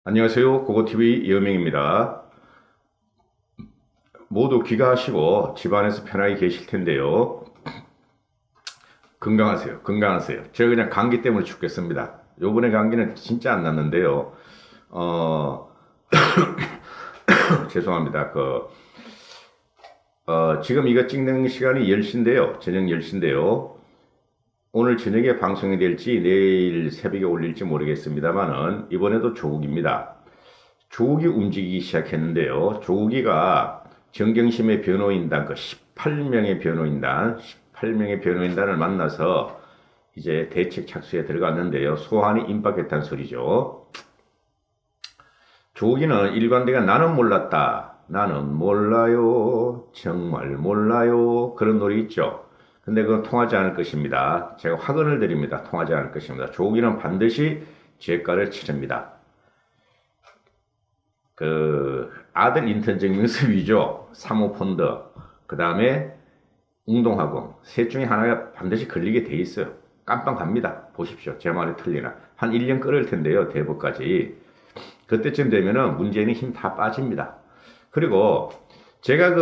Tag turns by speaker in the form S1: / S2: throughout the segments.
S1: 안녕하세요. 고고TV 이은명입니다. 모두 귀가하시고 집안에서 편하게 계실 텐데요. 건강하세요. 건강하세요. 제가 그냥 감기 때문에 죽겠습니다. 요번에 감기는 진짜 안 났는데요. 어, 죄송합니다. 지금 이거 찍는 시간이 10시인데요. 저녁 10시인데요. 오늘 저녁에 방송이 될지 내일 새벽에 올릴지 모르겠습니다만은 이번에도 조국입니다. 조국이 움직이기 시작했는데요. 조국이가 정경심의 변호인단, 18명의 변호인단을 만나서 이제 대책 착수에 들어갔는데요. 소환이 임박했다는 소리죠. 조국이는 일관되게 나는 몰랐다. 나는 몰라요. 정말 몰라요. 그런 노래 있죠. 근데 그건 통하지 않을 것입니다. 제가 확언을 드립니다. 통하지 않을 것입니다. 조국이는 반드시 죄가를 치릅니다. 아들 인턴 증명서 위조, 사모펀드, 그 다음에 운동학원, 셋 중에 하나가 반드시 걸리게 돼 있어요. 깜빵 갑니다. 보십시오. 제 말이 틀리나. 한 1년 끌을 텐데요. 대법까지. 그때쯤 되면은 문재인이 힘 다 빠집니다. 그리고 제가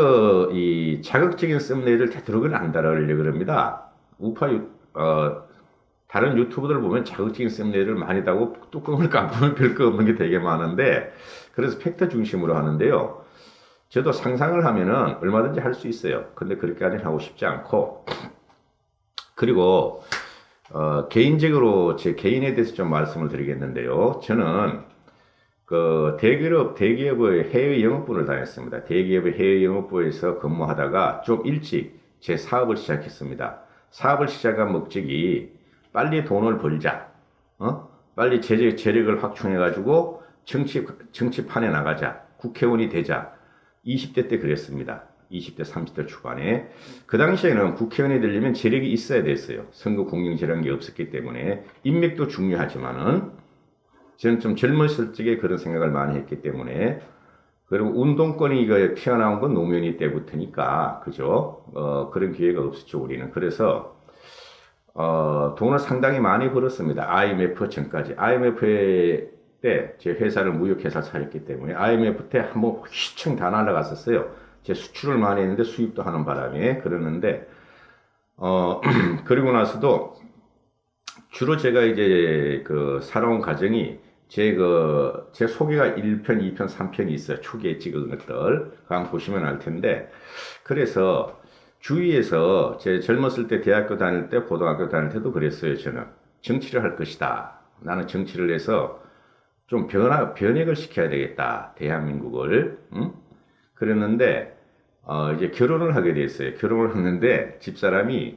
S1: 이 자극적인 썸네일을 되도록은 안 달아오려고 그럽니다. 다른 유튜브들 보면 자극적인 썸네일을 많이 다고 뚜껑을 감으면 별거 없는 게 되게 많은데, 그래서 팩트 중심으로 하는데요. 저도 상상을 하면은 얼마든지 할 수 있어요. 근데 그렇게까지는 하고 싶지 않고, 그리고 개인적으로 제 개인에 대해서 좀 말씀을 드리겠는데요. 저는 대기업의 해외 영업부를 다녔습니다. 대기업의 해외 영업부에서 근무하다가 좀 일찍 제 사업을 시작했습니다. 사업을 시작한 목적이 빨리 돈을 벌자, 빨리 재력을 확충해가지고 정치판에 나가자, 국회의원이 되자. 20대 때 그랬습니다. 20대, 30대 초반에. 그 당시에는 국회의원이 되려면 재력이 있어야 됐어요. 선거 공정이라는 게 없었기 때문에. 인맥도 중요하지만은, 저는 좀 젊었을 적에 그런 생각을 많이 했기 때문에. 그리고 운동권이 튀어나온 건 노무현이 때부터니까, 그죠? 그런 기회가 없었죠, 우리는. 그래서, 돈을 상당히 많이 벌었습니다. IMF 전까지. IMF 때 제 회사를 무역회사 차렸기 때문에 IMF 때 한번 휘청 다 날아갔었어요. 제 수출을 많이 했는데 수입도 하는 바람에 그러는데, 그리고 나서도 주로 제가 이제 살아온 과정이 제 소개가 1편, 2편, 3편이 있어요. 초기에 찍은 것들. 그거 한번 보시면 알 텐데. 그래서 주위에서 제 젊었을 때 대학교 다닐 때, 고등학교 다닐 때도 그랬어요. 저는 정치를 할 것이다. 나는 정치를 해서 좀 변혁을 시켜야 되겠다. 대한민국을. 응? 그랬는데, 이제 결혼을 하게 됐어요. 결혼을 했는데, 집사람이,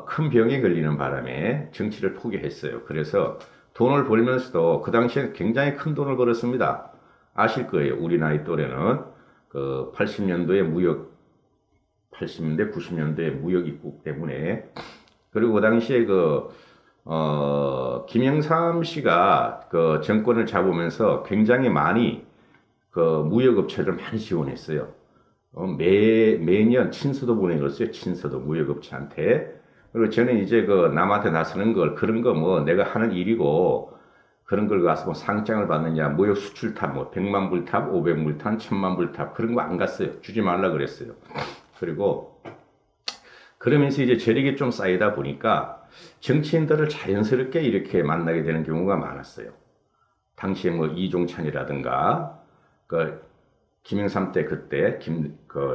S1: 큰 병에 걸리는 바람에 정치를 포기했어요. 그래서 돈을 벌면서도 그 당시에 굉장히 큰 돈을 벌었습니다. 아실 거예요. 우리 나이 또래는. 80년대, 90년대 무역 입국 때문에. 그리고 그 당시에 김영삼 씨가 정권을 잡으면서 굉장히 많이 무역업체를 많이 지원했어요. 매년 친서도 보내줬어요. 친서도 무역업체한테. 그리고 저는 이제 남한테 나서는 그런 거 내가 하는 일이고, 그런 걸 가서 상장을 받느냐, 무역 수출탑, 100만 불탑, 500불 탑, 1000만 불탑, 그런 거 안 갔어요. 주지 말라 그랬어요. 그리고, 그러면서 이제 재력이 좀 쌓이다 보니까 정치인들을 자연스럽게 이렇게 만나게 되는 경우가 많았어요. 당시에 이종찬이라든가, 김영삼 때 그때,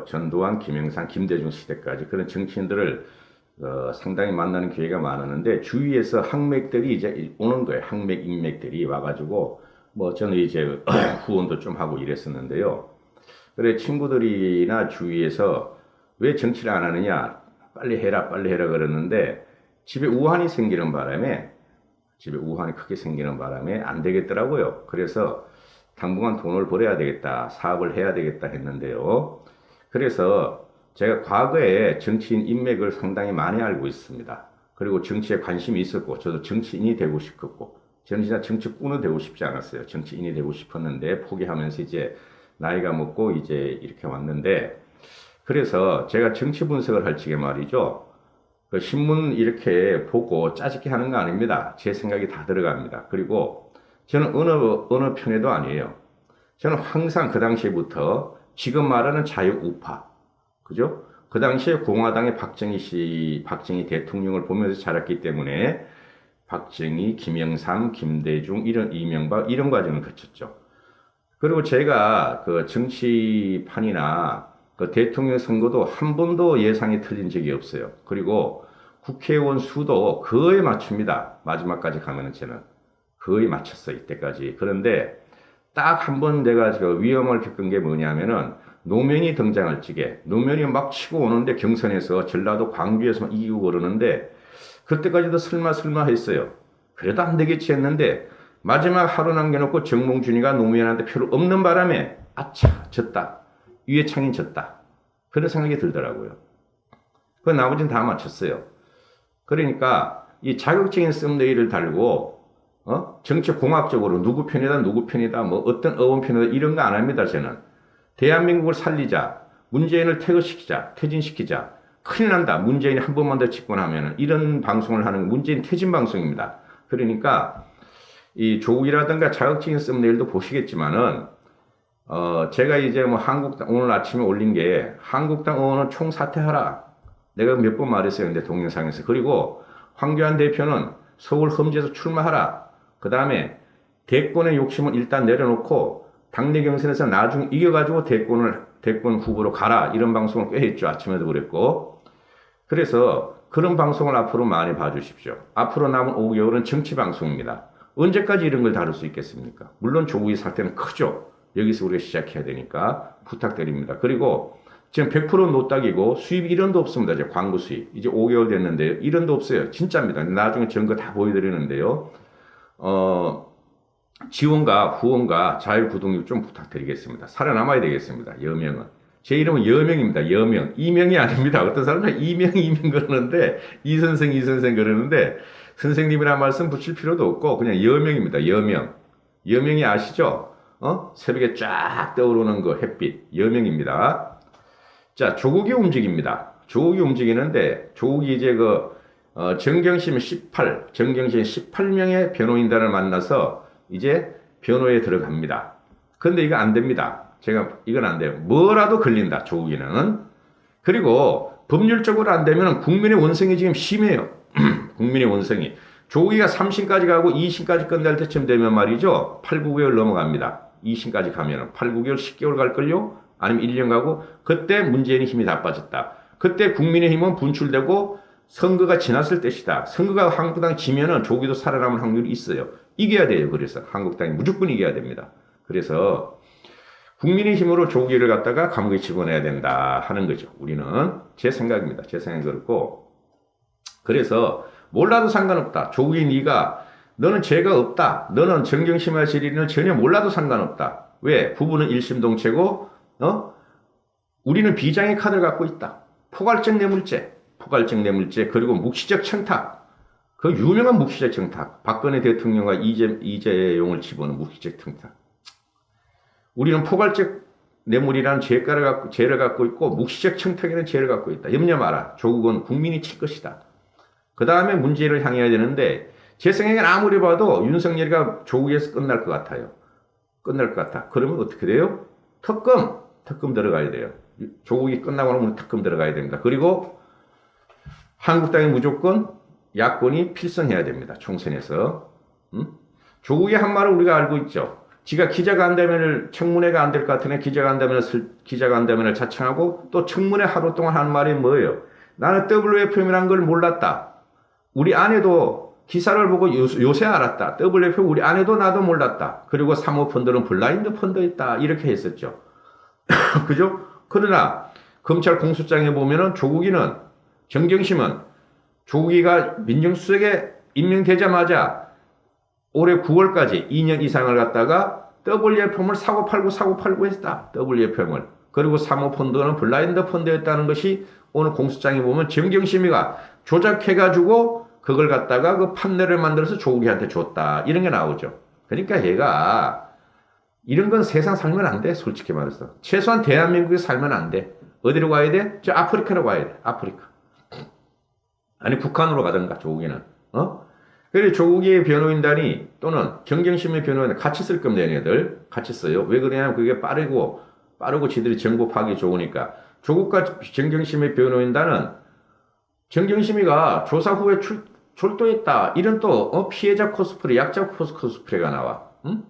S1: 전두환, 김영삼, 김대중 시대까지 그런 정치인들을 상당히 만나는 기회가 많았는데, 주위에서 항맥들이 이제 오는 거예요. 항맥, 인맥들이 와가지고, 저는 이제 후원도 좀 하고 이랬었는데요. 그래, 친구들이나 주위에서 왜 정치를 안 하느냐, 빨리 해라, 빨리 해라 그러는데, 집에 우환이 크게 생기는 바람에 안 되겠더라고요. 그래서 당분간 돈을 벌어야 되겠다, 사업을 해야 되겠다 했는데요. 그래서 제가 과거에 정치인 인맥을 상당히 많이 알고 있습니다. 그리고 정치에 관심이 있었고, 저도 정치인이 되고 싶었고, 저는 진짜 정치꾼은 되고 싶지 않았어요. 정치인이 되고 싶었는데, 포기하면서 이제 나이가 먹고 이제 이렇게 왔는데, 그래서 제가 정치 분석을 할 적에 말이죠. 신문 이렇게 보고 짜집기 하는 거 아닙니다. 제 생각이 다 들어갑니다. 그리고 저는 어느 편에도 아니에요. 저는 항상 그 당시부터 지금 말하는 자유우파, 그죠? 그 당시에 공화당의 박정희 대통령을 보면서 자랐기 때문에 박정희, 김영삼, 김대중, 이명박 이런 과정을 거쳤죠. 그리고 제가 그 정치판이나 그 대통령 선거도 한 번도 예상이 틀린 적이 없어요. 그리고 국회의원 수도 거의 맞춥니다. 마지막까지 가면은 저는 거의 맞췄어 이때까지. 그런데 딱 한 번 내가 그 위험을 겪은 게 뭐냐면은 노무현이 등장할 적에 노무현이 막 치고 오는데 경선에서 전라도 광주에서 막 이기고 그러는데 그때까지도 설마 했어요. 그래도 안 되겠지 했는데 마지막 하루 남겨놓고 정몽준이가 노무현한테 표를 없는 바람에 아차 졌다. 유해창이 졌다. 그런 생각이 들더라고요. 그 나머지는 다 맞췄어요. 그러니까 이 자격적인 썸네일을 달고 정치공학적으로 누구 편이다 뭐 어떤 의원 편이다 이런 거 안 합니다. 저는 대한민국을 살리자, 문재인을 퇴진시키자, 큰일 난다. 문재인이 한 번만 더 집권하면은 이런 방송을 하는 문재인 퇴진 방송입니다. 그러니까 이 조국이라든가 자격적인 썸네일도 보시겠지만은 제가 이제 뭐 한국당 오늘 아침에 올린 게 한국당 의원은 총사퇴하라. 내가 몇 번 말했어요. 근데 동영상에서. 그리고 황교안 대표는 서울 험지에서 출마하라. 그 다음에 대권의 욕심은 일단 내려놓고 당내 경선에서 나중에 이겨가지고 대권 후보로 가라. 이런 방송을 꽤 했죠. 아침에도 그랬고. 그래서 그런 방송을 앞으로 많이 봐주십시오. 앞으로 남은 5개월은 정치 방송입니다. 언제까지 이런 걸 다룰 수 있겠습니까? 물론 조국의 사태는 크죠. 여기서 우리가 시작해야 되니까 부탁드립니다. 그리고 지금 100% 노딱이고 수입 1원도 없습니다. 이제 광고 수입. 이제 5개월 됐는데요. 1원도 없어요. 진짜입니다. 나중에 증거 다 보여드리는데요. 지원과 후원과 자율구독률 좀 부탁드리겠습니다. 살아남아야 되겠습니다. 여명은. 제 이름은 여명입니다. 여명. 이명이 아닙니다. 어떤 사람은 이명 그러는데 이선생 그러는데 선생님이란 말씀 붙일 필요도 없고 그냥 여명입니다. 여명. 여명이 아시죠? 새벽에 쫙 떠오르는 그 햇빛. 여명입니다. 자, 조국이 움직입니다. 조국이 움직이는데 조국이 이제 정경심 18명의 변호인단을 만나서 이제 변호에 들어갑니다. 근데 이거 안 됩니다. 이건 안 돼요. 뭐라도 걸린다, 조국이는. 그리고 법률적으로 안 되면 국민의 원성이 지금 심해요. 국민의 원성이. 조국이가 3심까지 가고 2심까지 끝날 때쯤 되면 말이죠. 8, 9개월 넘어갑니다. 2심까지 가면은 8, 9개월, 10개월 갈걸요? 아니면 1년 가고 그때 문재인의 힘이 다 빠졌다. 그때 국민의 힘은 분출되고 선거가 지났을 때시다. 선거가 한국당 지면은 조국이도 살아남을 확률이 있어요. 이겨야 돼요. 그래서 한국당이 무조건 이겨야 됩니다. 그래서 국민의 힘으로 조국이를 갖다가 감옥에 집어넣어야 된다 하는 거죠. 우리는 제 생각입니다. 제 생각이 그렇고 그래서 몰라도 상관없다. 조국이 너는 죄가 없다. 너는 정경심과 질의는 전혀 몰라도 상관없다. 왜? 부부는 일심동체고 우리는 비장의 카드를 갖고 있다. 포괄적 뇌물죄 그리고 묵시적 청탁. 그 유명한 묵시적 청탁. 박근혜 대통령과 이재용을 집어넣은 묵시적 청탁. 우리는 포괄적 뇌물이라는 죄를 갖고 있고 묵시적 청탁이라는 죄를 갖고 있다. 염려 마라. 조국은 국민이 칠 것이다. 그 다음에 문제를 향해야 되는데 제 생각엔 아무리 봐도 윤석열이가 조국에서 끝날 것 같아요. 그러면 어떻게 돼요? 특검 들어가야 돼요. 조국이 끝나고 나면 특검 들어가야 됩니다. 그리고 한국당이 무조건 야권이 필승해야 됩니다. 총선에서. 조국이 한 말을 우리가 알고 있죠. 지가 기자간담회를 청문회가 안 될 것 같으면 기자간담회를 자청하고 또 청문회 하루 동안 한 말이 뭐예요? 나는 WFM이라는 걸 몰랐다. 우리 아내도 기사를 보고 요새 알았다. WFM 우리 아내도 나도 몰랐다. 그리고 사모펀드는 블라인드 펀드였다. 이렇게 했었죠. 그죠? 그러나 검찰 공소장에 보면은 정경심은 조국이가 민정수석에 임명되자마자 올해 9월까지 2년 이상을 갖다가 WFM을 사고 팔고 했다. WFM을. 그리고 사모펀드는 블라인드 펀드였다는 것이 오늘 공소장에 보면 정경심이가 조작해가지고 그걸 갖다가 그 판례를 만들어서 조국이한테 줬다. 이런 게 나오죠. 그러니까 얘가 이런 건 세상 살면 안 돼. 솔직히 말해서. 최소한 대한민국에 살면 안 돼. 어디로 가야 돼? 저 아프리카로 가야 돼. 아프리카. 아니 북한으로 가든가 조국이는. 그래 조국의 변호인단이 또는 정경심의 변호인단 같이 쓸 겁니다. 얘네들 같이 써요. 왜 그러냐면 그게 빠르고 지들이 정보 파악이 좋으니까. 조국과 정경심의 변호인단은 정경심이가 조사 후에 출도했다. 이런 또 피해자 코스프레, 약자 코스프레가 나와. 응?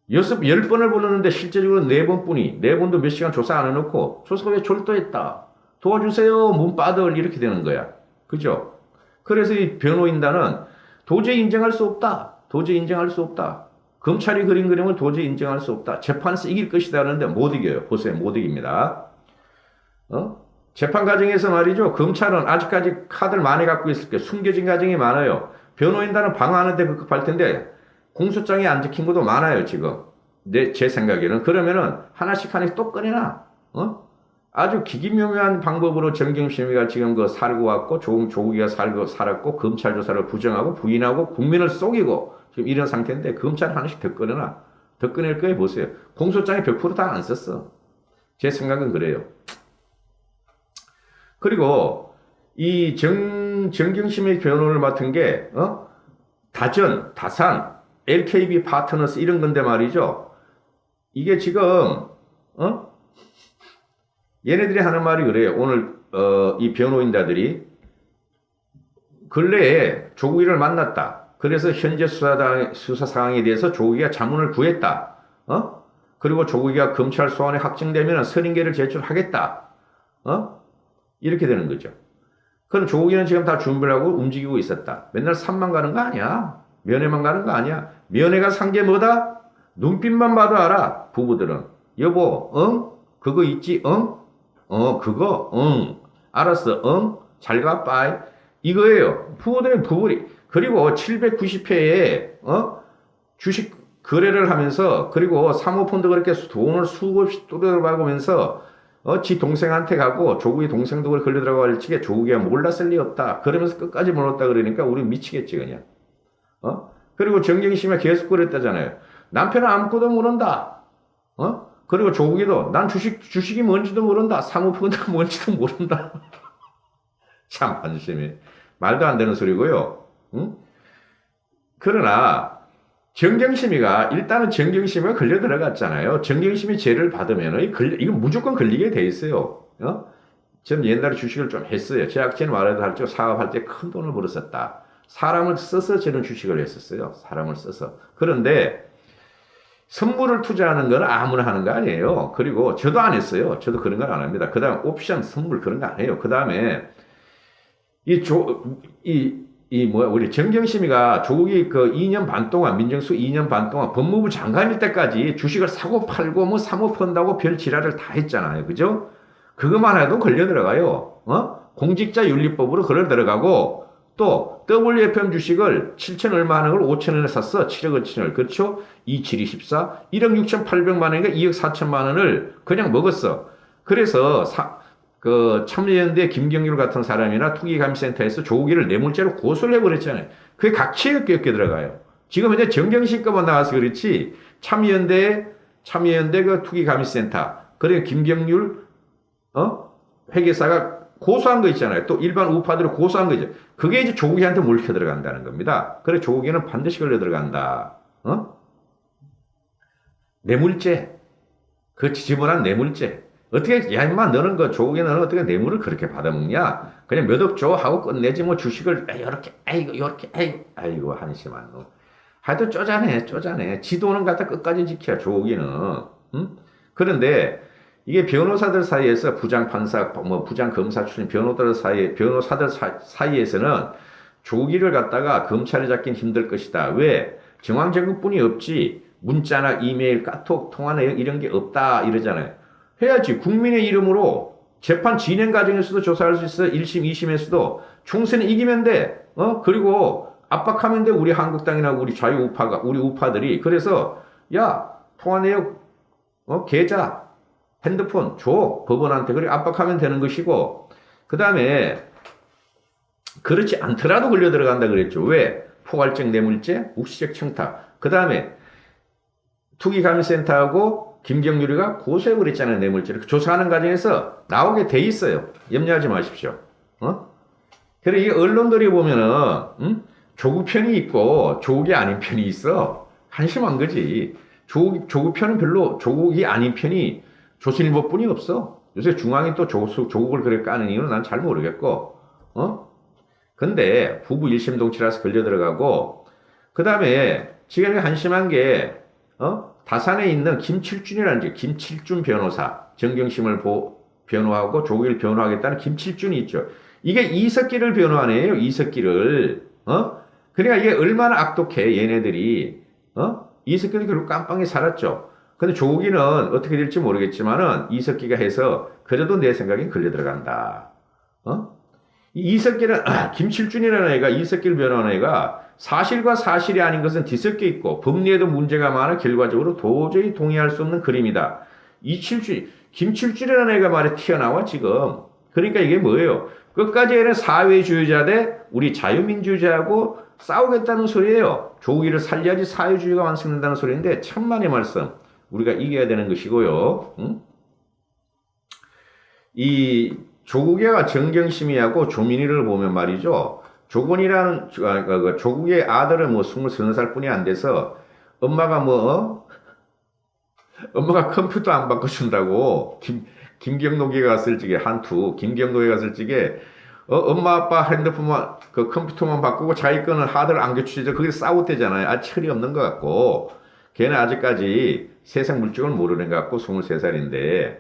S1: 10번을 불렀는데 실제적으로 4번뿐이 4번도 몇 시간 조사 안 해놓고 조사 후에 출도했다. 도와주세요. 문바들 이렇게 되는 거야. 그죠? 그래서 이 변호인단은 도저히 인정할 수 없다. 도저히 인정할 수 없다. 검찰이 그린 그림을 도저히 인정할 수 없다. 재판에서 이길 것이다 하는데 못 이겨요. 보세요. 못 이깁니다. 재판 과정에서 말이죠. 검찰은 아직까지 카드를 많이 갖고 있을 거예요. 숨겨진 과정이 많아요. 변호인단은 방어하는데 급급할 텐데 공소장이 안 지킨 것도 많아요. 지금 제 생각에는. 그러면은 하나씩 또 꺼내놔. 아주 기기묘묘한 방법으로 정경심이가 지금 그 살고 왔고 조국이가 살았고 검찰 조사를 부정하고 부인하고 국민을 속이고 지금 이런 상태인데 검찰 하나씩 더 꺼내놔. 더 꺼낼 거예요. 보세요. 공소장이 100% 다 안 썼어. 제 생각은 그래요. 그리고 이 정경심의 변호를 맡은 게 다전, 다산, LKB 파트너스 이런 건데 말이죠. 이게 지금 얘네들이 하는 말이 그래요. 오늘 이 변호인단들이 근래에 조국이를 만났다. 그래서 현재 수사 상황에 대해서 조국이가 자문을 구했다. 그리고 조국이가 검찰 소환에 확정되면 선임계를 제출하겠다. 이렇게 되는 거죠. 그럼 조국이는 지금 다 준비를 하고 움직이고 있었다. 맨날 산만 가는 거 아니야. 면회만 가는 거 아니야. 면회가 산 게 뭐다? 눈빛만 봐도 알아. 부부들은. 여보, 그거 있지? 그거? 알았어. 잘 가, 빠이. 이거예요. 부부들이. 그리고 790회에, 주식 거래를 하면서, 그리고 사모펀드 그렇게 돈을 수없이 뚫어박으면서, 지 동생한테 가고, 조국이 동생도 걸려 들어갈 적에 조국이가 몰랐을 리 없다. 그러면서 끝까지 몰랐다 그러니까 우리 미치겠지, 그냥. 그리고 정경심이 계속 그랬다잖아요. 남편은 아무것도 모른다. 그리고 조국이도 난 주식이 뭔지도 모른다. 사모펀드가 뭔지도 모른다. 참 한심해. 말도 안 되는 소리고요. 그러나 정경심이가 일단은 정경심이가 걸려 들어갔잖아요. 정경심이 죄를 받으면 이거 무조건 걸리게 돼 있어요. 전 옛날에 주식을 좀 했어요. 제약진 말해도 할 때 사업할 때 큰 돈을 벌었었다. 사람을 써서 저는 주식을 했었어요. 사람을 써서. 그런데 선물을 투자하는 건 아무나 하는 거 아니에요. 그리고 저도 안 했어요. 저도 그런 건 안 합니다. 그 다음 옵션, 선물 그런 거 안 해요. 그 다음에 우리 정경심이가 조국이 그 2년 반 동안, 민정수 2년 반 동안 법무부 장관일 때까지 주식을 사고 팔고 뭐 사모펀드하고 별 지랄을 다 했잖아요. 그죠? 그것만 해도 걸려 들어가요. 공직자윤리법으로 걸려 들어가고 또 WFM 주식을 7천 얼마 하는 걸 5천 원에 샀어. 7억 5천을. 그렇죠? 2724 1억 6,800만 원인가 2억 4천만 원을 그냥 먹었어. 그래서 그 참여연대 김경률 같은 사람이나 투기감시센터에서 조국이를 뇌물죄로 고소를 해버렸잖아요. 그게 각취에 껴 들어가요. 지금 이제 정경심급만 나와서 그렇지 참여연대 그 투기감시센터 그리고 김경률 회계사가 고소한 거 있잖아요. 또 일반 우파들이 고소한 거 있죠. 그게 이제 조국이한테 물켜 들어간다는 겁니다. 그래 조국이는 반드시 걸려 들어간다. 뇌물죄. 그 지지분한 뇌물죄. 어떻게 야 임마 너는 그 조국이 너는 어떻게 뇌물을 그렇게 받아먹냐? 그냥 몇 억 줘 하고 끝내지 뭐 주식을 이렇게 이렇게 아이고 한심한 놈. 하여튼 쪼잔해. 지 돈은 갖다 끝까지 지켜 조국이는. 그런데 이게 변호사들 사이에서 부장 판사, 부장 검사 출신 변호사들 사이에서는 조기를 갖다가 검찰에 잡긴 힘들 것이다. 왜? 정황증거뿐이 없지. 문자나 이메일, 카톡, 통화 내용 이런 게 없다 이러잖아요. 해야지. 국민의 이름으로 재판 진행 과정에서도 조사할 수 있어. 1심, 2심에서도 총선에 이기면 돼. 그리고 압박하면 돼. 우리 한국당이나 우리 자유우파가, 우리 우파들이. 그래서 야, 통화 내용, 계좌, 핸드폰 줘. 법원한테. 그리고 압박하면 되는 것이고. 그 다음에 그렇지 않더라도 걸려 들어간다 그랬죠. 왜? 포괄적 뇌물죄, 묵시적 청탁. 그 다음에 투기감시센터하고 김경률이가 고소해버렸잖아요. 뇌물죄를. 조사하는 과정에서 나오게 돼 있어요. 염려하지 마십시오. 그리고 이 언론들이 보면은 조국 편이 있고 조국이 아닌 편이 있어. 한심한 거지. 조국 편은 별로 조국이 아닌 편이 조선일보뿐이 없어. 요새 중앙이 또 조국을 그렇게 까는 이유는 난 잘 모르겠고, 어? 근데 부부 일심 동체라서 걸려 들어가고, 그 다음에 지금 한심한 게, 다산에 있는 김칠준이라는 김칠준 변호사, 정경심을 변호하고 조국을 변호하겠다는 김칠준이 있죠. 이게 이석기를 변호하네요, 이석기를. 그러니까 이게 얼마나 악독해, 얘네들이. 이석기는 결국 깜빵에 살았죠. 근데 조국이는 어떻게 될지 모르겠지만은 이석기가 해서 그래도 내 생각엔 걸려 들어간다. 이석기는 김칠준이라는 애가 이석기를 변호하는 애가 사실과 사실이 아닌 것은 뒤섞여 있고 법리에도 문제가 많아 결과적으로 도저히 동의할 수 없는 그림이다. 김칠준이라는 애가 말에 튀어나와 지금. 그러니까 이게 뭐예요? 끝까지 얘는 사회주의자 대 우리 자유민주주의하고 싸우겠다는 소리예요. 조국이를 살려야지 사회주의가 완성된다는 소리인데 천만의 말씀. 우리가 이겨야 되는 것이고요. 응? 이 조국의 정경심이하고 조민희를 보면 말이죠. 조국의 아들은 뭐 23살 뿐이 안 돼서 엄마가 엄마가 컴퓨터 안 바꿔준다고 김경록에 갔을 적에 김경록에 갔을 적에 엄마 아빠 핸드폰만 그 컴퓨터만 바꾸고 자기 거는 하드를 안 교체해서 그게 싸웠대잖아요. 아 철이 없는 것 같고 걔는 아직까지 세상 물정을 모르는 것 같고 23살인데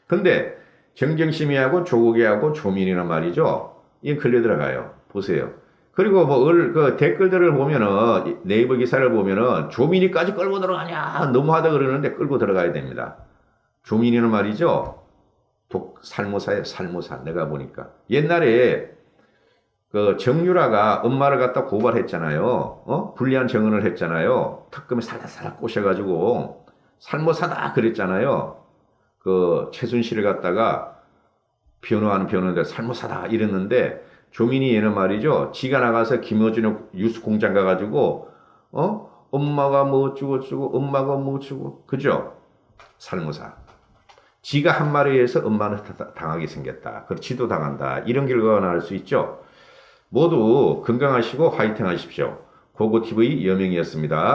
S1: 근데 정경심이하고 조국이하고 조민이란 말이죠. 이게 걸려 들어가요. 보세요. 그리고 그 댓글들을 보면은 네이버 기사를 보면은 조민이까지 끌고 들어가냐 너무하다 그러는데 끌고 들어가야 됩니다. 조민이는 말이죠. 살모사예요. 살모사. 내가 보니까 옛날에 그 정유라가 엄마를 갖다 고발했잖아요. 불리한 증언을 했잖아요. 특검에 살살살 꼬셔가지고 살모사다 그랬잖아요. 그 최순실을 갖다가 변호하는 변호인데 살모사다 이랬는데 조민이 얘는 말이죠. 지가 나가서 김어준의 뉴스 공장 가가지고 엄마가 뭐 어쩌고 엄마가 뭐 어쩌고 그죠? 살모사. 지가 한 말에 해서 엄마는 당하게 생겼다. 그렇지도 당한다. 이런 결과가 나올 수 있죠. 모두 건강하시고 화이팅 하십시오. 고고TV 여명이었습니다.